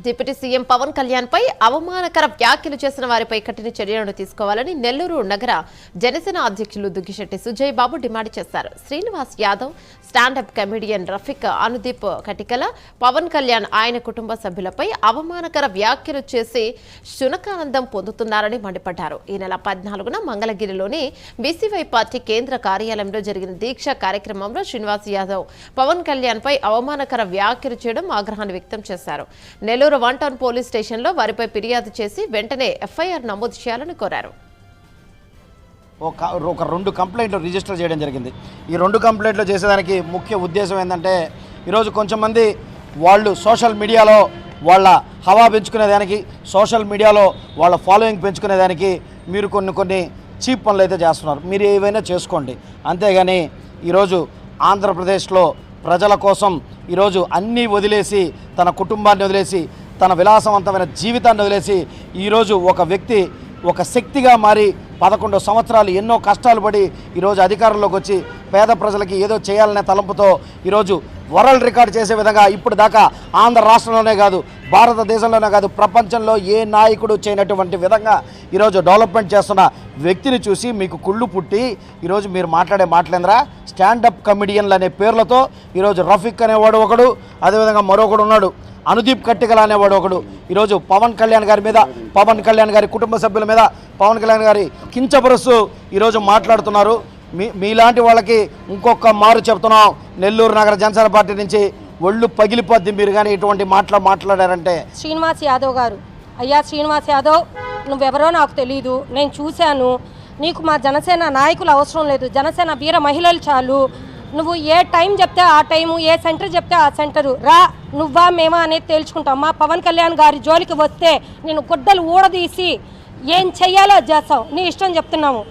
Deputy CM Pawan Kalyan పై అవమానకర వ్యాఖ్యలు చేసిన వారిపై కఠిన చర్యలను తీసుకోవాలని నెల్లూరు నగర జనసేన అధ్యక్షులు దుగ్గిశెట్టి సుజయ్ బాబు డిమాండ్ చేశారు. శ్రీనివాస్ యాదవ్, స్టాండప్ కమెడియన్ రఫీక్, అనుదీప్ కటికల, పవన్ కళ్యాణ్ ఆయన కుటుంబ సభ్యులపై అవమానకర వ్యాఖ్యలు చేసి శునకానందం పొందుతున్నారని మండిపడ్డారు. ఈ నెల 14న మంగళగిరిలోని బీసీవై పార్టీ కేంద్ర కార్యాలయంలో జరిగిన దీక్ష కార్యక్రమంలో శ్రీనివాస్ యాదవ్ పవన్ కళ్యాణ్ పై అవమానకర వ్యాఖ్యలు చేయడం ఆగ్రహాన్ని వ్యక్తం చేశారు. నెల్లూరు 1 టౌన్ పోలీస్ స్టేషన్లో వారిపై ఫిర్యాదు చేసి వెంటనే ఎఫ్ఐఆర్ నమోదు చేయాలని కోరారు. ఒక 2 కంప్లైంట్లు రిజిస్టర్ చేయడం జరిగింది. ఈ 2 కంప్లైంట్లు చేసేదానికి ముఖ్య ఉద్దేశం ఏంటంటే, ఈరోజు కొంచెం మంది వాళ్ళు సోషల్ మీడియాలో వాళ్ళ హవా పెంచుకునేదానికి, సోషల్ మీడియాలో వాళ్ళ ఫాలోయింగ్ పెంచుకునేదానికి మీరు కొన్ని చీప్ పనులు అయితే చేస్తున్నారు. మీరు ఏవైనా చేసుకోండి, అంతేగాని ఈరోజు ఆంధ్రప్రదేశ్లో ప్రజల కోసం ఈరోజు అన్నీ వదిలేసి, తన కుటుంబాన్ని వదిలేసి, తన విలాసవంతమైన జీవితాన్ని వదిలేసి ఈరోజు ఒక వ్యక్తి ఒక శక్తిగా మారి 11 సంవత్సరాలు ఎన్నో కష్టాలు పడి ఈరోజు అధికారంలోకి వచ్చి పేద ప్రజలకి ఏదో చేయాలనే తలంపుతో ఈరోజు వరల్డ్ రికార్డ్ చేసే విధంగా ఇప్పుడు దాకా ఆంధ్ర రాష్ట్రంలోనే కాదు, భారతదేశంలోనే కాదు, ప్రపంచంలో ఏ నాయకుడు చేయనటువంటి విధంగా ఈరోజు డెవలప్మెంట్ చేస్తున్న వ్యక్తిని చూసి మీకు కుళ్ళు పుట్టి ఈరోజు మీరు మాట్లాడే మాటలేంద్రా స్టాండప్ కమెడియన్లు అనే పేర్లతో ఈరోజు రఫీక్ అనేవాడు ఒకడు, అదేవిధంగా మరొకడు ఉన్నాడు అనుదీప్ కట్టికల అనేవాడు ఒకడు. ఈరోజు పవన్ కళ్యాణ్ గారి మీద, పవన్ కళ్యాణ్ గారి కుటుంబ సభ్యుల మీద, పవన్ కళ్యాణ్ గారి కించపరుస్తూ ఈరోజు మాట్లాడుతున్నారు. మీలాంటి వాళ్ళకి ఇంకొక మారు చెప్తున్నాం, నెల్లూరు నగర జనసేన పార్టీ నుంచి ఒళ్ళు పగిలిపోద్ది మీరు కానీ ఇటువంటి మాట్లాడారంటే. శ్రీనివాస్ యాదవ్ గారు, అయ్యా శ్రీనివాస్ యాదవ్, నువ్వెవరో నాకు తెలియదు, నేను చూశాను. నీకు మా జనసేన నాయకులు అవసరం లేదు, జనసేన వీర మహిళలు చాలు. నువ్వు ఏ టైం చెప్తే ఆ టైము, ఏ సెంటర్ చెప్తే ఆ సెంటరు రా, నువ్వా మేమా అనేది తేల్చుకుంటాం. మా పవన్ కళ్యాణ్ గారి జోలికి వస్తే నేను గుడ్డలు ఊడదీసి ఏం చెయ్యాలో చేస్తావు, నీ ఇష్టం చెప్తున్నాము.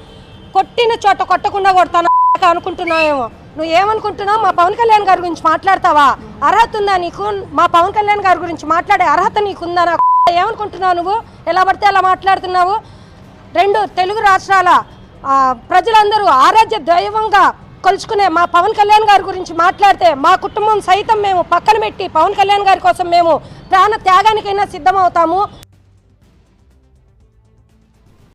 కొట్టిన చోట కొట్టకుండా కొడతాను అనుకుంటున్నావేమో. నువ్వు ఏమనుకుంటున్నావు? మా పవన్ కళ్యాణ్ గారి గురించి మాట్లాడతావా? అర్హత ఉందా నీకు? మా పవన్ కళ్యాణ్ గారి గురించి మాట్లాడే అర్హత నీకుందా? ఏమనుకుంటున్నావు? నువ్వు ఎలా పడితే అలా మాట్లాడుతున్నావు. 2 తెలుగు రాష్ట్రాల ప్రజలందరూ ఆరాధ్య దైవంగా కొలుచుకునే మా పవన్ కళ్యాణ్ గారి గురించి మాట్లాడితే మా కుటుంబం సైతం మేము పక్కన పెట్టి పవన్ కళ్యాణ్ గారి కోసం మేము ప్రాణ త్యాగానికైనా సిద్ధమవుతాము.